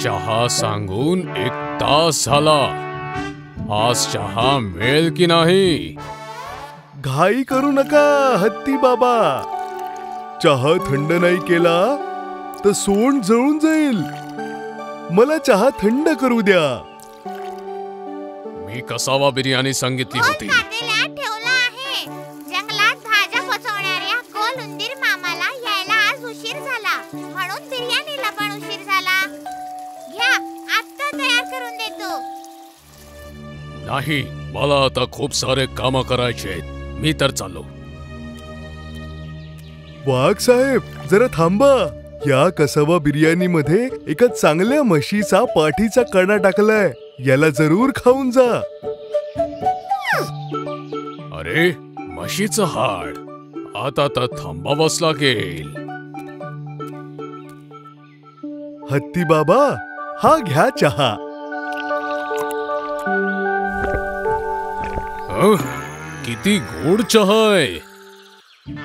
चहा सांगून 1 तास झाला. आज चहा मिळेल की नाही? घाई करू नका हत्ती बाबा. चहा थंड नाही केला तर सोंड जळून जाईल. मला चहा थंड करू द्या. मी कसावा बिर्याणी सांगितली होती. ठेवला आहे. जंगलात भाज्या फसवणाऱ्या गोल उंदीर मामाला यायला आज उशीर झाला, म्हणून बिर्याणीला पण उशीर झाला. घ्या, आता तयार करून देतो. नाही, मला आता खूप सारे काम करायचे आहेत. मी तर चाललो. वाघ साहेब, जरा थांबा. या कसावा बिर्याणी मध्ये एका चांगल्या म्हशीचा पाठीचा कणा टाकलाय. याला जरूर खाऊन जा. अरे, म्हशीचं हाड. आता तर थांबावंच लागेल. हत्ती बाबा, हा घ्या चहा. किती गोड चहा आहे.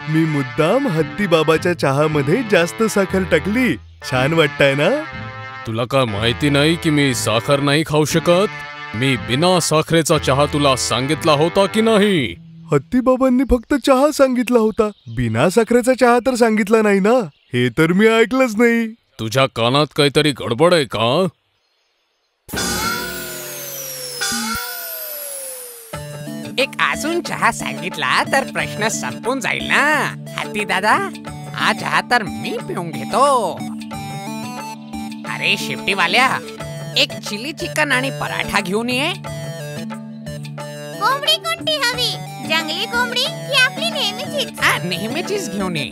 मी मुद्दाम हत्ती बाबाच्या चहामध्ये जास्त साखर टाकली. छान वाटतंय ना? तुला काय माहिती नाही की मी साखर नाही खाऊ शकत? मी बिना साखरेचा चहा तुला सांगितला होता की नाही? हत्ती बाबांनी फक्त चहा सांगितला होता, बिना साखरेचा चहा तर सांगितला नाही ना. हे तर मी ऐकलंच नाही. तुझ्या कानात काहीतरी गडबड आहे का? एक अजून चहा सांगितला तर प्रश्न संपून जाईल ना. हत्ती दादा, हा चहा तर मी पिऊन घेतो. अरे शिफ्टीवाल्या, एक चिली चिकन आणि पराठा घेऊन ये. कोंबडी कोणती हवी? जंगली कोंबडी की आपली नेहमीचीच? नेहमीचीच घेऊन ये.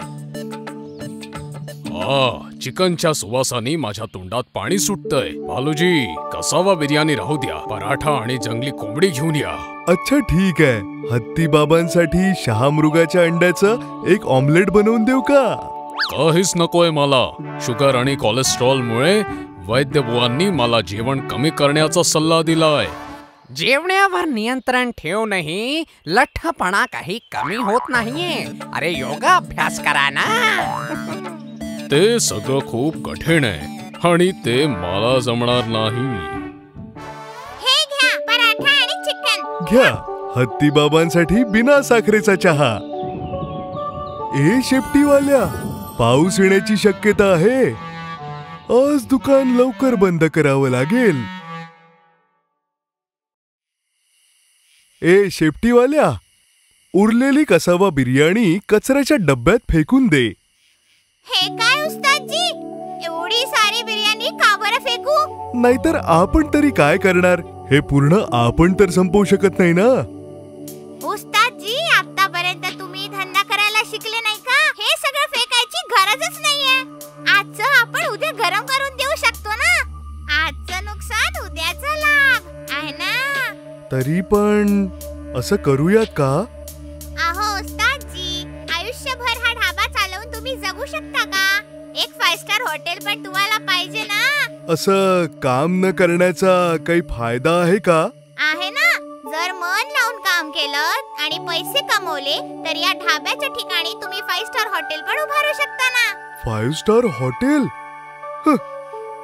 चिकनच्या सुवासाने माझ्या तोंडात पाणी सुटतंय. भालूजी, कसावा बिर्याणी राहू द्या. पराठा आणि जंगली कोंबडी घेऊन या. अच्छा, ठीक आहे. हत्ती बाबांसाठी शहामृगाच्या अंड्याचं एक ऑमलेट बनवून देऊ का? काहीच नकोय मला. शुगर आणि कोलेस्ट्रॉल मुळे वैद्यबुवांनी मला जेवण कमी करण्याचा सल्ला दिलाय. जेवणावर नियंत्रण ठेवूनही लठ्ठपणा काही कमी होत नाहीये. अरे योगा अभ्यास करा ना. ते सगळं खूप कठीण आहे आणि ते मला जमणार नाही. हे घ्या, पराठा आणि चिकन. घ्या, हत्ती बाबांसाठी बिना साखरेचा चहा. ए शेपटीवाल्या, पाऊस येण्याची शक्यता आहे. आज दुकान लवकर बंद करावं लागेल. ए शेपटीवाल्या, उरलेली कसावा बिर्याणी कचऱ्याच्या डब्यात फेकून दे. हे काय उस्तादजी, एवढी सारी बिर्याणी का बरं फेकू? नाहीतर आपण तरी काय करणार? हे पूर्ण आपण तर संपवू शकत नाही ना. उस्तादजी, आतापर्यंत तुम्ही धंदा करायला शिकले नाही का? हे सगळं फेकायची गरजच नाहीये. आजचं आपण उद्या गरम करून देऊ शकतो ना. आजचं नुकसान उद्याचा लाभ आहे ना. तरी पण असं करूयात का? अहो उस्तादजी, आयुष्यभर हा ढाबा चालवून तुम्ही जगू शकता का? एक 5 स्टार हॉटेल पण तुम्हाला पाहिजे ना. असं काम न करण्याचा काही फायदा आहे का? आहे ना. जर मन लावून काम केलं आणि पैसे कमवले तर या ढाब्याच्या ठिकाणी तुम्ही 5 स्टार हॉटेल पण उभारू शकता ना. 5 स्टार हॉटेल?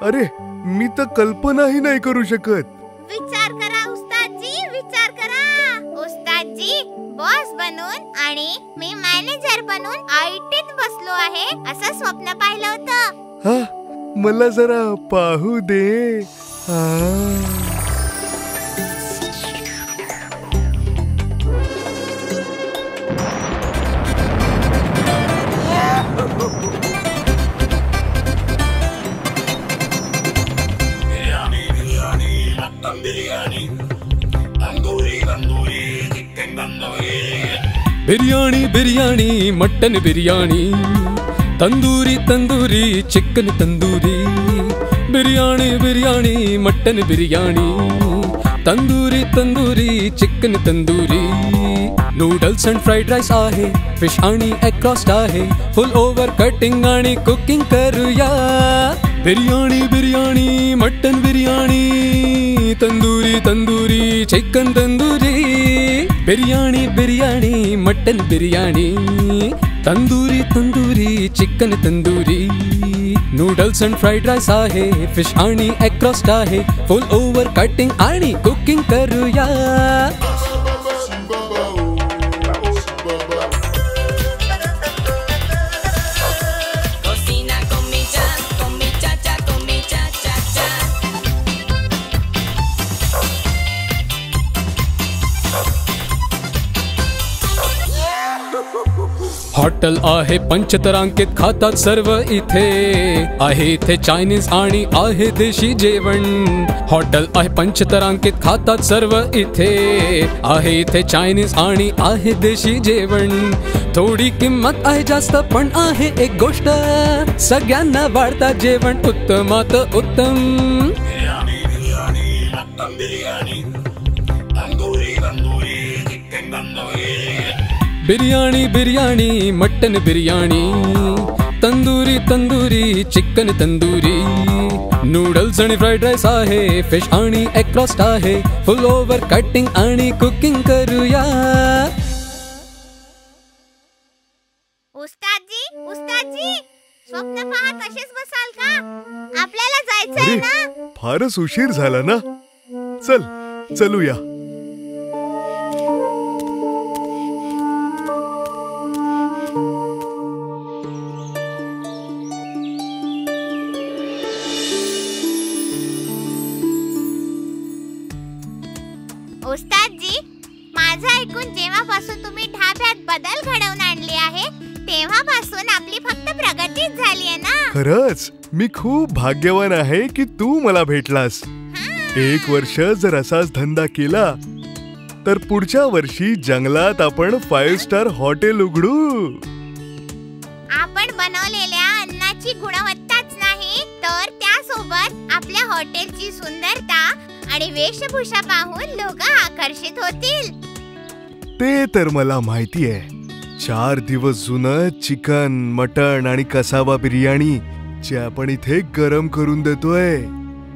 अरे, मी तर कल्पनाही नाही करू शकत. विचार करा उस्तादजी, विचार करा. उस्तादजी, बॉस बनून आणि मी मॅनेजर बनून आयटीत बसलो आहे असं स्वप्न पाहिलं होतं. मला जरा पाहू दे. Biryani biryani, mutton biryani, tandoori tandoori, chicken tandoori. Biryani biryani, mutton biryani, tandoori tandoori, chicken tandoori. Noodles and fried rice आहे, फिश आणि एग रोस्ट आहे. फुल ओव्हर कटिंग आणि कुकिंग करूया. Biryani biryani, mutton biryani, tandoori tandoori, chicken tandoori. Biryani biryani, mutton biryani, tandoori tandoori chicken tandoori, noodles and fried rice आहे, फिश आणि एग क्रस्ट आहे, फुल ओव्हर कटिंग आणि कुकिंग करूया. हॉटेल आहे पंचतारांकित, खातात सर्व इथे, आहे इथे चायनीज आणि आहे देशी जेवण. हॉटेल आहे पंचतारांकित, खातात सर्व इथे, आहे इथे चायनीज आणि आहे देशी जेवण. थोडी किंमत आहे जास्त पण आहे एक गोष्ट, सगळ्यांना वाढतात जेवण उत्तमात उत्तम. Biryani biryani mutton biryani, tandoori tandoori chicken tandoori, noodles आणि फ्राईड राईस आहे, फिश आणि एग क्रस्ट आहे, फुल ओव्हर कटिंग आणि कुकिंग करूया. उस्तादजी स्वप्न पाहत असेच बसाल का? आपल्याला जायचंय ना. फारच उशीर झाला ना, चलूया. उस्तादजी, माझं ऐकून जेव्हापासून तुम्ही ढाब्यात बदल घडवून आणले आहे तेव्हापासून आपली फक्त प्रगतीच झाली आहे ना. खरंच मी खूप भाग्यवान आहे की तू मला भेटलास. 1 वर्ष जर असाच धंदा केला तर पुढच्या वर्षी जंगलात आपण 5 स्टार हॉटेल उघडू. आपण बनवलेल्या अन्नाची गुणवत्ताच नाही तर त्यासोबत आपल्या हॉटेलची सुंदरता आणि वेशभूषा पाहून लोक आकर्षित होतील. ते तर मला माहिती आहे. 4 दिवस जुनं चिकन, मटण आणि कसावा बिर्याणी जे आपण इथे गरम करून देतोय.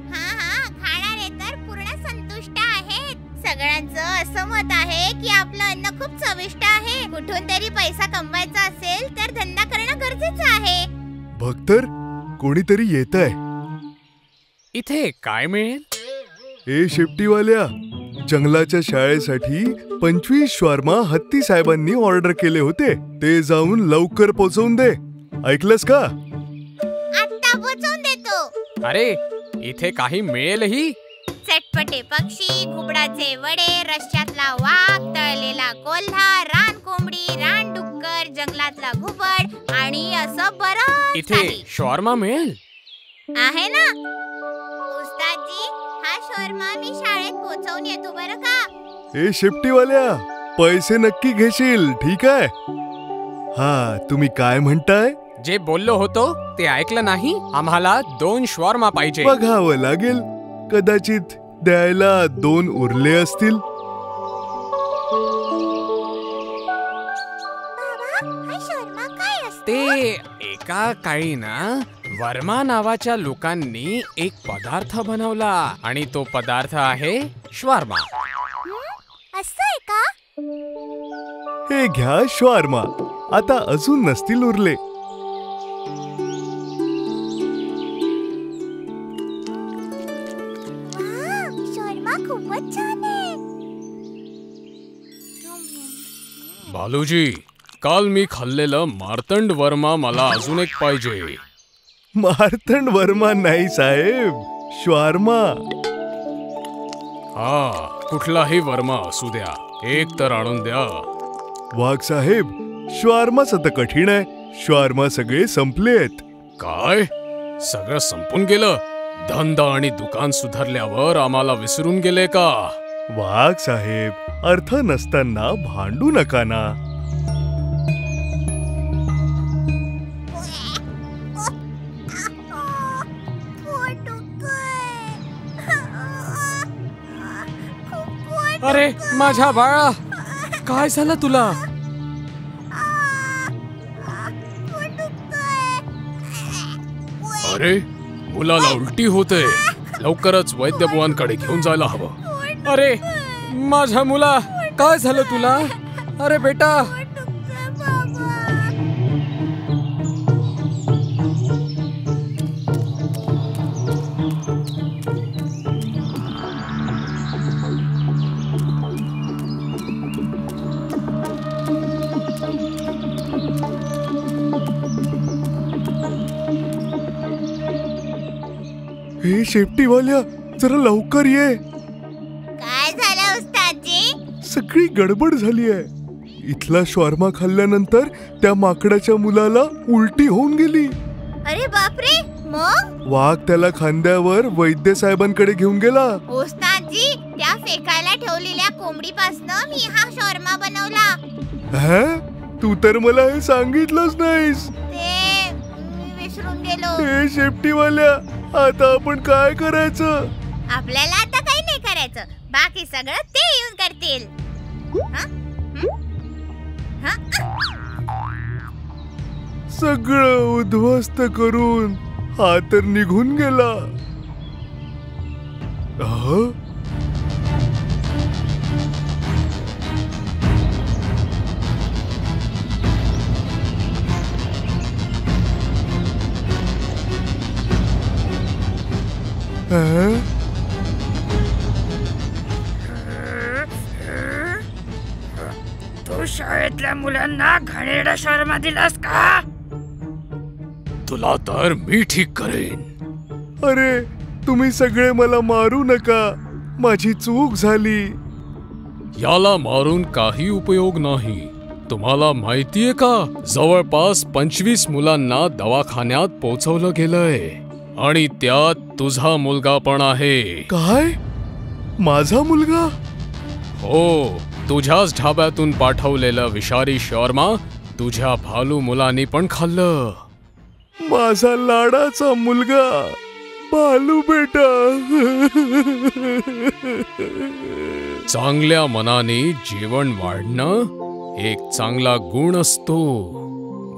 खाणारे तर पूर्ण संतुष्ट आहेत. सगळ्यांचं असं मत आहे की आपलं अन्न खूप चविष्ट आहे. कुठून तरी पैसा कमवायचा असेल तर धंदा करणं गरजेचं आहे. बघ तर कोणीतरी येतंय. इथे काय मिळेल? ए शेपटीवाल्या, जंगलाच्या शाळेसाठी 25 शॉर्मा हत्ती साहेबांनी ऑर्डर केले होते. ते जाऊन लवकर पोहोचवून दे. ऐकलंस का? आता पोहोचवून देतो. अरे इथे काही मिळेलही. चटपटे पक्षी, घुबडाचे वडे, रश्श्यातला वाघ, तळलेला कोल्हा, रान कोंबडी, रान डुक्कर, जंगलातला घुबड आणि असं बरंच इथे काही. शॉर्मा मिळेल आहे ना. उस्तादजी, हा शॉर्मा मी शाळेत पोहोचवून येतो बरं का. ए शेपटीवाल्या, पैसे नक्की घेशील, ठीक आहे? हा, तुम्ही काय म्हणताय? जे बोललो होतो ते ऐकलं नाही. आम्हाला 2 शॉर्मा पाहिजे. बघावं लागेल. कदाचित द्यायला 2 उरले असतील. हा शॉर्मा काय असतो? ते एका काळी ना वर्मा नावाच्या लोकांनी एक पदार्थ बनवला आणि तो पदार्थ आहे शॉर्मा. असं आहे का? हे घ्या शॉर्मा. आता अजून नसतील उरले. शॉर्मा खूपच छान आहे. बालूजी, काल मी खाल्लेलं मार्तंड वर्मा मला अजून एक पाहिजे. मार्तंड वर्मा नाही साहेब, शॉर्मा. हा, कुठलाही वर्मा असू द्या, एक तर आणून द्या. वाघ साहेब, शॉर्माच आता कठीण आहे. शॉर्मा सगळे संपलेत. काय? सगळं संपून गेलं? धंदा आणि दुकान सुधारल्यावर आम्हाला विसरून गेले का? वाघ साहेब, अर्थ नसताना भांडू नका ना. अरे माझ्या बाळा, काय झालं तुला? अरे मुलाला उलटी होते. लवकरच वैद्यबुवांकडे घेऊन जायला हवं. अरे माझ्या मुला, काय झालं तुला? अरे बेटा. हे शेपटीवाल्या, जरा लवकर ये. काय झालं उस्तादजी? सगळी गडबड झाली आहे. इथला शॉर्मा खाल्ल्यानंतर त्या माकडाच्या मुलाला उलटी होऊन गेली. अरे बापरे, मग? वाघ त्याला खांद्यावर वैद्य साहेबांकडे घेऊन गेला. उस्तादजी, त्या फेकायला ठेवलेल्या कोंबडीपासनं मी हा शॉर्मा बनवला. हा? तू तर मला हे सांगितलंच नाहीस. ते मी विसरून गेलो. हे शेपटीवाल्या, आता आपण काय करायचं? आपल्याला आता काही नाही करायचं, बाकी सगळं ते येऊन करतील. सगळं उद्ध्वस्त करून हा तर निघून गेला. तू शाळेतल्या मुलांना घाणेरडा शॉर्मा दिलास का? तुला तर मी ठीक करेन. अरे, तुम्ही सगळे मला मारू नका. माझी चूक झाली. याला मारून काही उपयोग नाही. तुम्हाला माहितीये का, जवळपास 25 मुलांना दवाखान्यात पोहोचवलं गेलंय आणि त्यात तुझा मुलगा पण आहे. काय? माझा मुलगा? हो, तुझ्याच ढाब्यातून पाठवलेलं विषारी शॉर्मा तुझ्या भालू मुलांनी पण खाल्लं. माझा लाडाचा मुलगा भालू बेटा. चांगल्या मनाने जेवण वाढणं एक चांगला गुण असतो,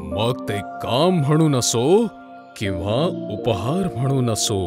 मग ते काम म्हणून असो किंवा उपहार म्हणून असो.